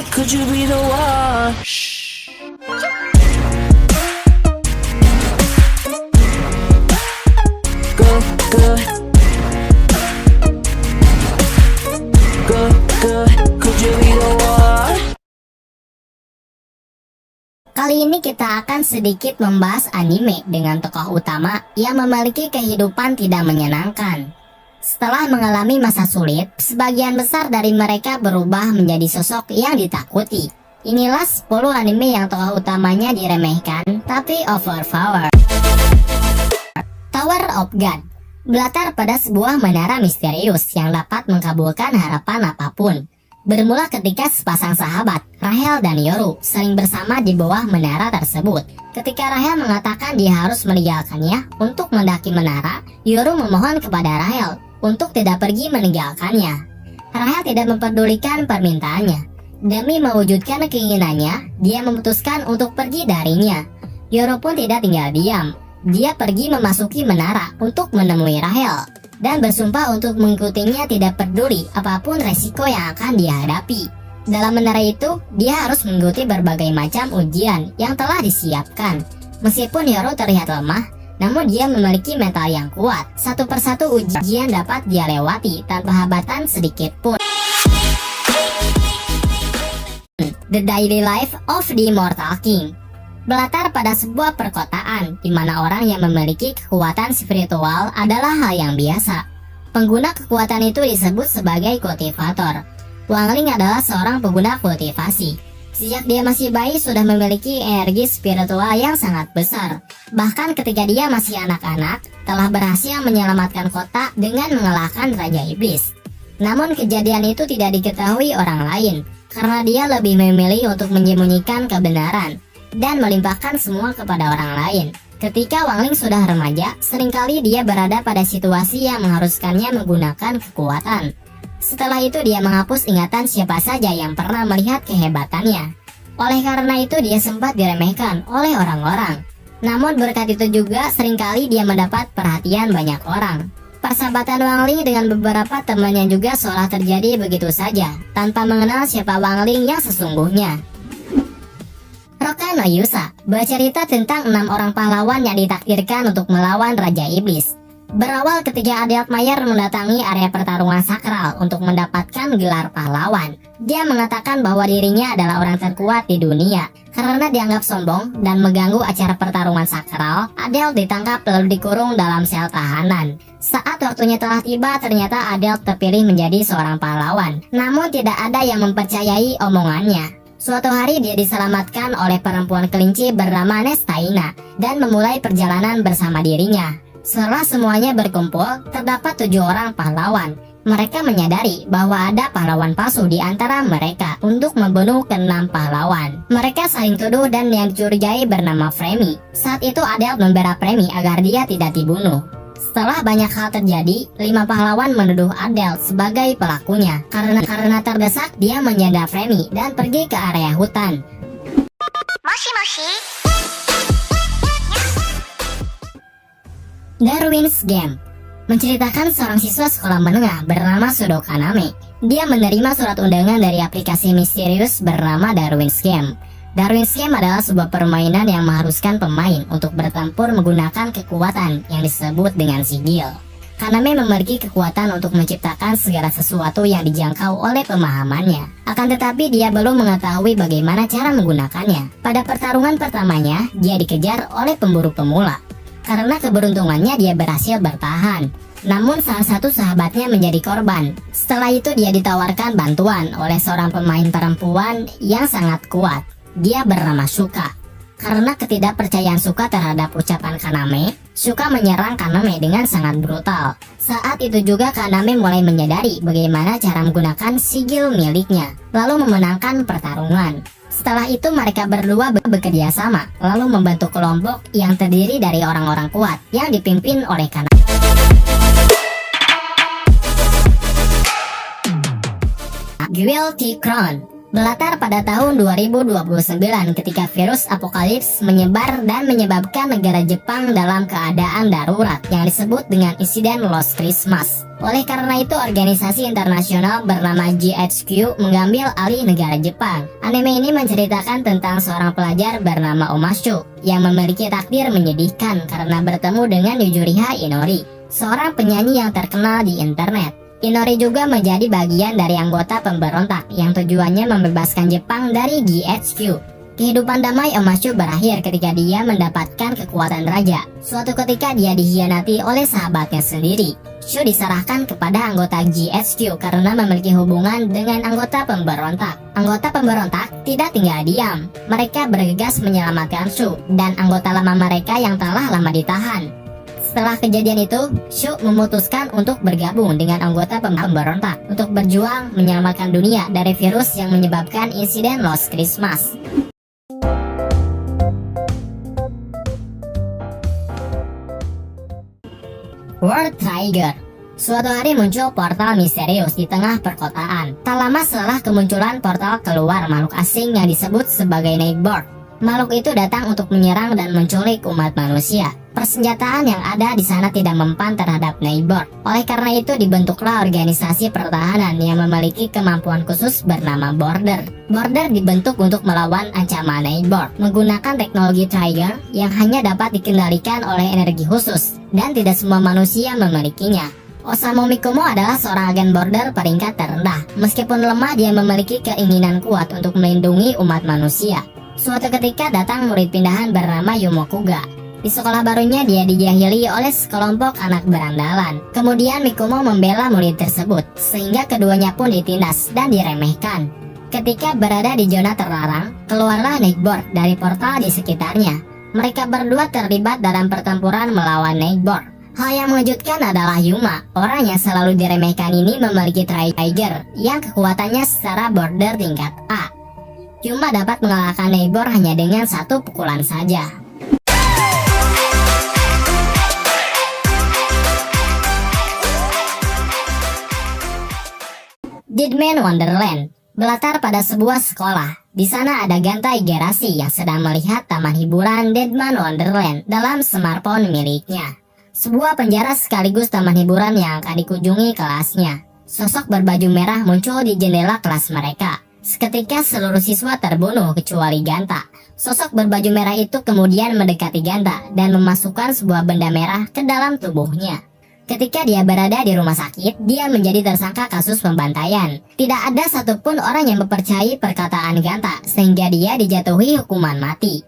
could you be the one? Good, good. Good, good. Could you be the one? Kali ini kita akan sedikit membahas anime dengan tokoh utama yang memiliki kehidupan tidak menyenangkan. Setelah mengalami masa sulit, sebagian besar dari mereka berubah menjadi sosok yang ditakuti. Inilah 10 anime yang tokoh utamanya diremehkan, tapi overpower. Tower of God berlatar pada sebuah menara misterius yang dapat mengabulkan harapan apapun. Bermula ketika sepasang sahabat, Rahel dan Yoru, sering bersama di bawah menara tersebut. Ketika Rahel mengatakan dia harus meninggalkannya untuk mendaki menara, Yoru memohon kepada Rahel untuk tidak pergi meninggalkannya. Rahel tidak mempedulikan permintaannya. Demi mewujudkan keinginannya, dia memutuskan untuk pergi darinya. Yoru pun tidak tinggal diam. Dia pergi memasuki menara untuk menemui Rahel dan bersumpah untuk mengikutinya tidak peduli apapun resiko yang akan dihadapi. Dalam menara itu, dia harus mengikuti berbagai macam ujian yang telah disiapkan. Meskipun Yoru terlihat lemah, namun dia memiliki mental yang kuat. Satu persatu ujian dapat dia lewati tanpa hambatan sedikit pun. The Daily Life of the Immortal King berlatar pada sebuah perkotaan di mana orang yang memiliki kekuatan spiritual adalah hal yang biasa. Pengguna kekuatan itu disebut sebagai kultivator. Wangling adalah seorang pengguna kultivasi. Sejak dia masih bayi sudah memiliki energi spiritual yang sangat besar. Bahkan ketika dia masih anak-anak, telah berhasil menyelamatkan kota dengan mengalahkan Raja Iblis. Namun kejadian itu tidak diketahui orang lain, karena dia lebih memilih untuk menyembunyikan kebenaran dan melimpahkan semua kepada orang lain. Ketika Wangling sudah remaja, seringkali dia berada pada situasi yang mengharuskannya menggunakan kekuatan. Setelah itu dia menghapus ingatan siapa saja yang pernah melihat kehebatannya. Oleh karena itu dia sempat diremehkan oleh orang-orang. Namun berkat itu juga seringkali dia mendapat perhatian banyak orang. Persahabatan Wangling dengan beberapa temannya juga seolah terjadi begitu saja, tanpa mengenal siapa Wangling yang sesungguhnya. Roka no Yusa bercerita tentang 6 orang pahlawan yang ditakdirkan untuk melawan Raja Iblis. Berawal ketika Adelmayer mendatangi area pertarungan sakral untuk mendapatkan gelar pahlawan. Dia mengatakan bahwa dirinya adalah orang terkuat di dunia. Karena dianggap sombong dan mengganggu acara pertarungan sakral, Adel ditangkap lalu dikurung dalam sel tahanan. Saat waktunya telah tiba, ternyata Adel terpilih menjadi seorang pahlawan. Namun tidak ada yang mempercayai omongannya. Suatu hari dia diselamatkan oleh perempuan kelinci bernama Nestaina dan memulai perjalanan bersama dirinya. Setelah semuanya berkumpul, terdapat 7 orang pahlawan. Mereka menyadari bahwa ada pahlawan palsu di antara mereka untuk membunuh ke-6 pahlawan. Mereka saling tuduh dan yang dicurigai bernama Fremi. Saat itu Adel membela Fremi agar dia tidak dibunuh. Setelah banyak hal terjadi, 5 pahlawan menuduh Adel sebagai pelakunya. Karena terdesak, dia menyandra Fremi dan pergi ke area hutan. Darwin's Game menceritakan seorang siswa sekolah menengah bernama Sudo Kaname. Dia menerima surat undangan dari aplikasi misterius bernama Darwin's Game. Darwin's Game adalah sebuah permainan yang mengharuskan pemain untuk bertempur menggunakan kekuatan yang disebut dengan sigil. Kaname memiliki kekuatan untuk menciptakan segala sesuatu yang dijangkau oleh pemahamannya. Akan tetapi dia belum mengetahui bagaimana cara menggunakannya. Pada pertarungan pertamanya, dia dikejar oleh pemburu pemula. Karena keberuntungannya dia berhasil bertahan. Namun salah satu sahabatnya menjadi korban. Setelah itu dia ditawarkan bantuan oleh seorang pemain perempuan yang sangat kuat. Dia bernama Shuka. Karena ketidakpercayaan Shuka terhadap ucapan Kaname, Shuka menyerang Kaname dengan sangat brutal. Saat itu juga Kaname mulai menyadari bagaimana cara menggunakan sigil miliknya, lalu memenangkan pertarungan. Setelah itu mereka berdua bekerja sama, lalu membentuk kelompok yang terdiri dari orang-orang kuat yang dipimpin oleh Kaname. Guilty Crown Berlatar pada tahun 2029 ketika virus apokalips menyebar dan menyebabkan negara Jepang dalam keadaan darurat yang disebut dengan insiden Lost Christmas. Oleh karena itu, organisasi internasional bernama GHQ mengambil alih negara Jepang. Anime ini menceritakan tentang seorang pelajar bernama Omashu yang memiliki takdir menyedihkan karena bertemu dengan Yujuriha Inori, seorang penyanyi yang terkenal di internet. Inori juga menjadi bagian dari anggota pemberontak yang tujuannya membebaskan Jepang dari GHQ. Kehidupan damai Omashu berakhir ketika dia mendapatkan kekuatan raja. Suatu ketika dia dihianati oleh sahabatnya sendiri. Shu diserahkan kepada anggota GHQ karena memiliki hubungan dengan anggota pemberontak. Anggota pemberontak tidak tinggal diam. Mereka bergegas menyelamatkan Shu dan anggota lama mereka yang telah lama ditahan. Setelah kejadian itu, Shu memutuskan untuk bergabung dengan anggota pemberontak untuk berjuang menyelamatkan dunia dari virus yang menyebabkan insiden Lost Christmas. World Trigger. Suatu hari muncul portal misterius di tengah perkotaan. Tak lama setelah kemunculan portal keluar makhluk asing yang disebut sebagai Nightborn. Makhluk itu datang untuk menyerang dan menculik umat manusia. Persenjataan yang ada di sana tidak mempan terhadap Nightborn. Oleh karena itu dibentuklah organisasi pertahanan yang memiliki kemampuan khusus bernama Border. Border dibentuk untuk melawan ancaman Nightborn menggunakan teknologi Trigger yang hanya dapat dikendalikan oleh energi khusus dan tidak semua manusia memilikinya. Osamu Mikomo adalah seorang agen Border peringkat terendah. Meskipun lemah, dia memiliki keinginan kuat untuk melindungi umat manusia. Suatu ketika datang murid pindahan bernama Yumokuga. Di sekolah barunya dia dijahili oleh sekelompok anak berandalan. Kemudian Mikomo membela murid tersebut, sehingga keduanya pun ditindas dan diremehkan. Ketika berada di zona terlarang, keluarlah Nightborn dari portal di sekitarnya. Mereka berdua terlibat dalam pertempuran melawan Nightborn. Hal yang mengejutkan adalah Yuma, orang yang selalu diremehkan ini memiliki Trigger yang kekuatannya secara Border tingkat A. Yuma dapat mengalahkan Nightborn hanya dengan satu pukulan saja. Deadman Wonderland berlatar pada sebuah sekolah. Di sana ada Ganta Igarashi yang sedang melihat taman hiburan Deadman Wonderland dalam smartphone miliknya. Sebuah penjara sekaligus taman hiburan yang akan dikunjungi kelasnya. Sosok berbaju merah muncul di jendela kelas mereka. Seketika seluruh siswa terbunuh kecuali Ganta. Sosok berbaju merah itu kemudian mendekati Ganta dan memasukkan sebuah benda merah ke dalam tubuhnya. Ketika dia berada di rumah sakit, dia menjadi tersangka kasus pembantaian. Tidak ada satupun orang yang mempercayai perkataan Ganta, sehingga dia dijatuhi hukuman mati.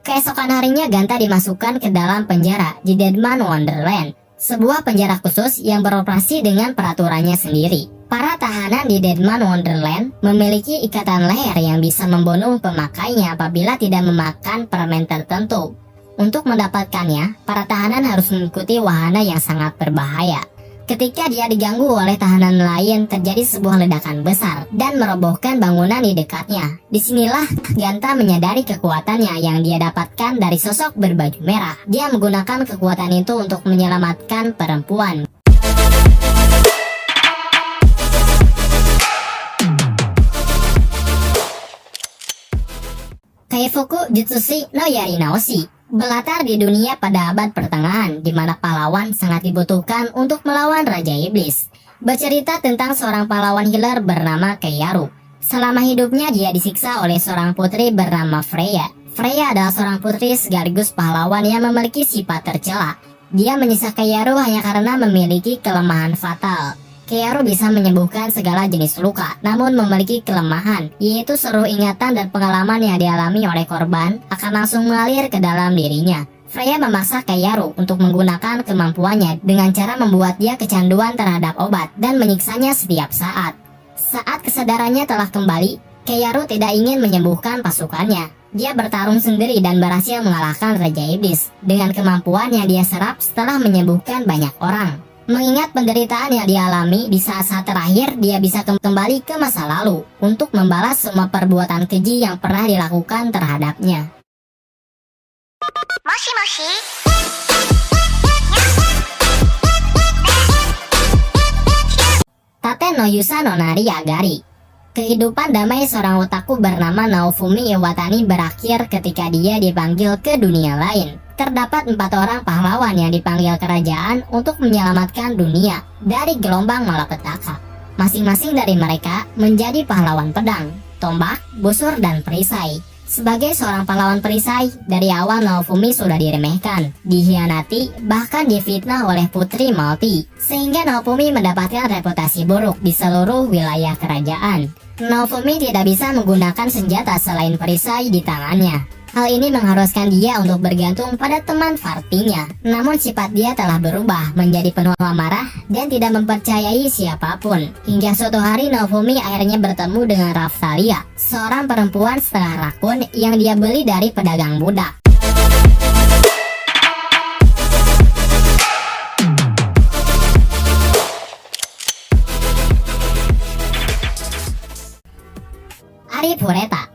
Keesokan harinya Ganta dimasukkan ke dalam penjara di Deadman Wonderland, sebuah penjara khusus yang beroperasi dengan peraturannya sendiri. Para tahanan di Deadman Wonderland memiliki ikatan leher yang bisa membunuh pemakainya apabila tidak memakan permen tertentu. Untuk mendapatkannya, para tahanan harus mengikuti wahana yang sangat berbahaya. Ketika dia diganggu oleh tahanan lain, terjadi sebuah ledakan besar dan merobohkan bangunan di dekatnya. Disinilah Ganta menyadari kekuatannya yang dia dapatkan dari sosok berbaju merah. Dia menggunakan kekuatan itu untuk menyelamatkan perempuan. Kaifuku Jutsushi no Yarinaoshi berlatar di dunia pada abad pertengahan, di mana pahlawan sangat dibutuhkan untuk melawan Raja Iblis. Bercerita tentang seorang pahlawan healer bernama Keiyaru. Selama hidupnya dia disiksa oleh seorang putri bernama Freya. Freya adalah seorang putri sekaligus pahlawan yang memiliki sifat tercela. Dia menyiksa Keiyaru hanya karena memiliki kelemahan fatal. Keiyaru bisa menyembuhkan segala jenis luka, namun memiliki kelemahan, yaitu seluruh ingatan dan pengalaman yang dialami oleh korban akan langsung mengalir ke dalam dirinya. Freya memaksa Keiyaru untuk menggunakan kemampuannya dengan cara membuat dia kecanduan terhadap obat dan menyiksanya setiap saat. Saat kesadarannya telah kembali, Keiyaru tidak ingin menyembuhkan pasukannya. Dia bertarung sendiri dan berhasil mengalahkan Raja Iblis dengan kemampuan yang dia serap setelah menyembuhkan banyak orang. Mengingat penderitaan yang dialami di saat-saat terakhir, dia bisa kembali ke masa lalu untuk membalas semua perbuatan keji yang pernah dilakukan terhadapnya. Moshi moshi. Tate no Yusa no Nari Agari Kehidupan damai seorang otaku bernama Naofumi Iwatani berakhir ketika dia dipanggil ke dunia lain. Terdapat 4 orang pahlawan yang dipanggil kerajaan untuk menyelamatkan dunia dari gelombang malapetaka. Masing-masing dari mereka menjadi pahlawan pedang, tombak, busur, dan perisai. Sebagai seorang pahlawan perisai, dari awal Naofumi sudah diremehkan, dihianati, bahkan difitnah oleh Putri Malti, sehingga Naofumi mendapatkan reputasi buruk di seluruh wilayah kerajaan. Naofumi tidak bisa menggunakan senjata selain perisai di tangannya. Hal ini mengharuskan dia untuk bergantung pada teman partinya. Namun sifat dia telah berubah menjadi penuh amarah dan tidak mempercayai siapapun. Hingga suatu hari Naofumi akhirnya bertemu dengan Raphtalia, seorang perempuan setengah rakun yang dia beli dari pedagang budak. Arif Hureta.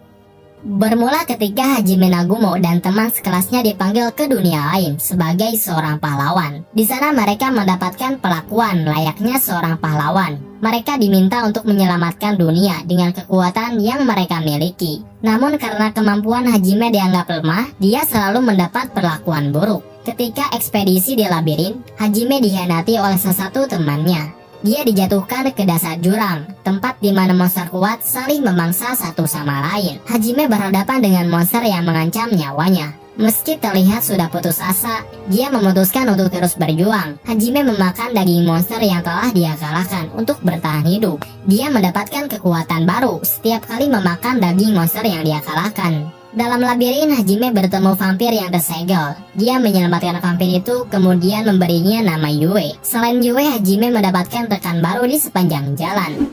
Bermula ketika Hajime Nagumo dan teman sekelasnya dipanggil ke dunia lain sebagai seorang pahlawan. Di sana mereka mendapatkan perlakuan layaknya seorang pahlawan. Mereka diminta untuk menyelamatkan dunia dengan kekuatan yang mereka miliki. Namun karena kemampuan Hajime dianggap lemah, dia selalu mendapat perlakuan buruk. Ketika ekspedisi di labirin, Hajime dikhianati oleh sesatu temannya. Dia dijatuhkan ke dasar jurang, tempat di mana monster kuat saling memangsa satu sama lain. Hajime berhadapan dengan monster yang mengancam nyawanya. Meski terlihat sudah putus asa, dia memutuskan untuk terus berjuang. Hajime memakan daging monster yang telah dia kalahkan untuk bertahan hidup. Dia mendapatkan kekuatan baru setiap kali memakan daging monster yang dia kalahkan. Dalam labirin, Hajime bertemu vampir yang tersegel. Dia menyelamatkan vampir itu, kemudian memberinya nama Yue. Selain Yue, Hajime mendapatkan rekan baru di sepanjang jalan.